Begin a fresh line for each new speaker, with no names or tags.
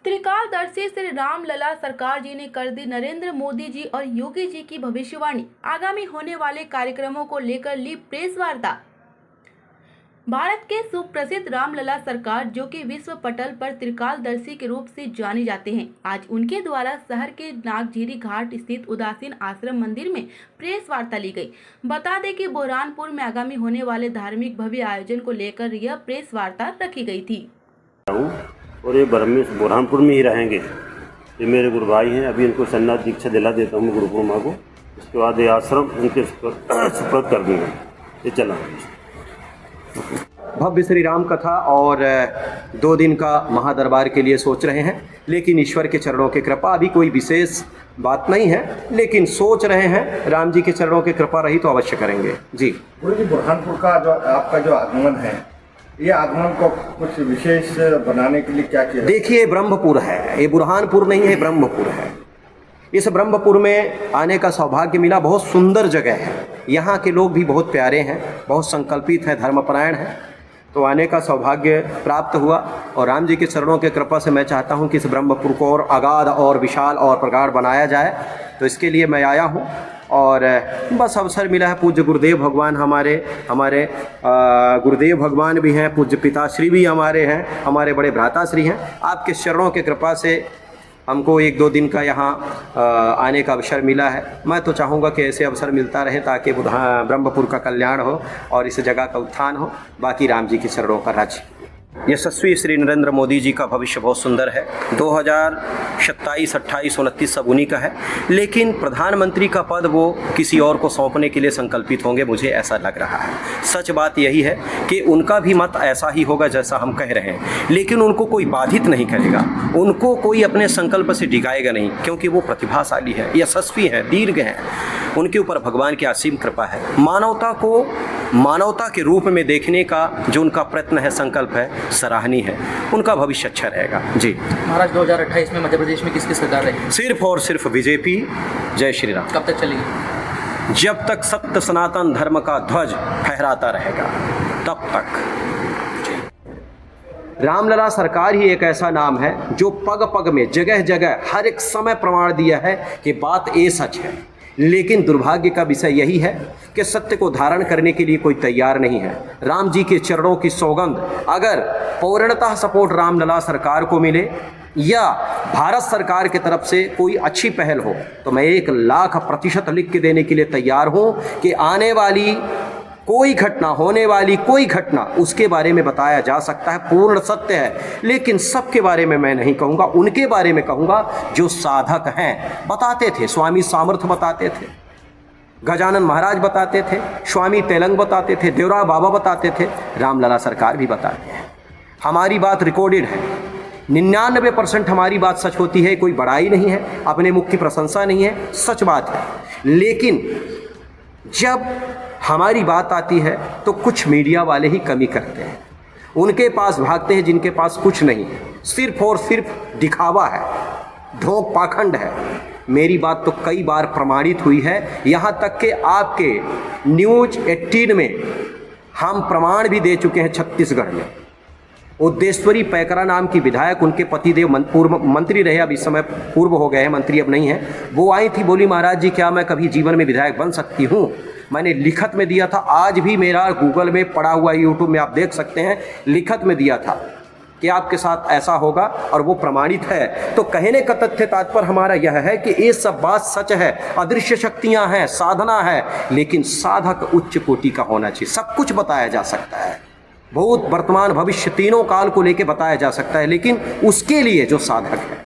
त्रिकालदर्शी श्री रामलला सरकार जी ने कर दी नरेंद्र मोदी जी और योगी जी की भविष्यवाणी। आगामी होने वाले कार्यक्रमों को लेकर ली प्रेस वार्ता। भारत के सुप्रसिद्ध रामलला सरकार, जो कि विश्व पटल पर त्रिकालदर्शी के रूप से जाने जाते हैं, आज उनके द्वारा शहर के नागझीरी घाट स्थित उदासीन आश्रम मंदिर में प्रेस वार्ता ली गई। बता दें कि बुरहानपुर में आगामी होने वाले धार्मिक भव्य आयोजन को लेकर यह प्रेस वार्ता रखी गई थी।
और ये बुरहानपुर में ही रहेंगे। ये मेरे गुरु भाई हैं। अभी इनको सन्यास दीक्षा दिला देता हूँ गुरु ब्रह्मा को। उसके बाद ये आश्रम उनके सुपुर्द कर दूँगा। ये चला
भव्य श्री राम कथा और 2 दिन का महादरबार के लिए सोच रहे हैं, लेकिन ईश्वर के चरणों की कृपा, अभी कोई विशेष बात नहीं है, लेकिन सोच रहे हैं। राम जी के चरणों की कृपा रही तो अवश्य करेंगे। जी
गुरु जी, बुरहानपुर का जो आपका जो आगमन है, ये आगमन को कुछ विशेष बनाने के लिए क्या किया? देखिए,
ब्रह्मपुर है, ये बुरहानपुर नहीं है, ब्रह्मपुर है। इस ब्रह्मपुर में आने का सौभाग्य मिला। बहुत सुंदर जगह है, यहाँ के लोग भी बहुत प्यारे हैं, बहुत संकल्पित हैं, धर्मपरायण हैं, तो आने का सौभाग्य प्राप्त हुआ। और राम जी के चरणों के कृपा से मैं चाहता हूँ कि इस ब्रह्मपुर को और अगाध और विशाल और प्रगाढ़ बनाया जाए, तो इसके लिए मैं आया हूँ। और बस अवसर मिला है। पूज्य गुरुदेव भगवान हमारे गुरुदेव भगवान भी हैं, पूज्य पिताश्री भी हमारे हैं, हमारे बड़े भ्राताश्री हैं। आपके चरणों के कृपा से हमको 1-2 दिन का यहाँ आने का अवसर मिला है। मैं तो चाहूँगा कि ऐसे अवसर मिलता रहे ताकि ब्रह्मपुर का कल्याण हो और इस जगह का उत्थान हो। बाकी राम जी के चरणों का राज्य। यशस्वी श्री नरेंद्र मोदी जी का भविष्य बहुत सुंदर है। 2027, 28, 29 सब उन्हीं का है, लेकिन प्रधानमंत्री का पद वो किसी और को सौंपने के लिए संकल्पित होंगे, मुझे ऐसा लग रहा है। सच बात यही है कि उनका भी मत ऐसा ही होगा जैसा हम कह रहे हैं, लेकिन उनको कोई बाधित नहीं करेगा, उनको कोई अपने संकल्प से डिगाएगा नहीं, क्योंकि वो प्रतिभाशाली है, यशस्वी हैं, दीर्घ हैं। उनके ऊपर भगवान की असीम कृपा है। मानवता को मानवता के रूप में देखने का जो उनका प्रयत्न है, संकल्प है, सराहनीय है। उनका भविष्य अच्छा रहेगा। जी
महाराज, 2028 में मध्य प्रदेश में किसकी सरकार रहेगी?
सिर्फ और सिर्फ बीजेपी। जय श्री राम।
कब तक चलेगी?
जब तक सत्य सनातन धर्म का ध्वज फहराता रहेगा तब तक। रामलला सरकार ही एक ऐसा नाम है जो पग पग में, जगह जगह, हर एक समय प्रमाण दिया है कि बात ये सच है। लेकिन दुर्भाग्य का विषय यही है कि सत्य को धारण करने के लिए कोई तैयार नहीं है। राम जी के चरणों की सौगंध, अगर पूर्णतः सपोर्ट रामलला सरकार को मिले या भारत सरकार की तरफ से कोई अच्छी पहल हो, तो मैं 1,00,000% लिख के देने के लिए तैयार हूँ कि आने वाली कोई घटना, होने वाली कोई घटना, उसके बारे में बताया जा सकता है, पूर्ण सत्य है। लेकिन सबके बारे में मैं नहीं कहूँगा, उनके बारे में कहूँगा जो साधक हैं। बताते थे, स्वामी सामर्थ्य बताते थे, गजानन महाराज बताते थे, स्वामी तेलंग बताते थे, देवरा बाबा बताते थे, रामलला सरकार भी बताते हैं। हमारी बात रिकॉर्डेड है। 99% हमारी बात सच होती है, कोई बड़ाई नहीं है, अपने मुख की प्रशंसा नहीं है, सच बात है। लेकिन जब हमारी बात आती है तो कुछ मीडिया वाले ही कमी करते हैं, उनके पास भागते हैं जिनके पास कुछ नहीं है, सिर्फ और सिर्फ दिखावा है, ढोंग पाखंड है। मेरी बात तो कई बार प्रमाणित हुई है, यहाँ तक कि आपके न्यूज़ 18 में हम प्रमाण भी दे चुके हैं। छत्तीसगढ़ में उद्देश्वरी पैकरा नाम की विधायक, उनके पतिदेव पूर्व मंत्री रहे, अब इस समय पूर्व हो गए हैं, मंत्री अब नहीं है। वो आई थी, बोली महाराज जी क्या मैं कभी जीवन में विधायक बन सकती हूँ? मैंने लिखत में दिया था, आज भी मेरा गूगल में पड़ा हुआ, यूट्यूब में आप देख सकते हैं, लिखत में दिया था कि आपके साथ ऐसा होगा, और वो प्रमाणित है। तो कहने का तथ्य तात्पर्य हमारा यह है कि ये सब बात सच है, अदृश्य शक्तियाँ हैं, साधना है, लेकिन साधक उच्च कोटि का होना चाहिए। सब कुछ बताया जा सकता है, भूत वर्तमान भविष्य तीनों काल को लेकर बताया जा सकता है, लेकिन उसके लिए जो साधक है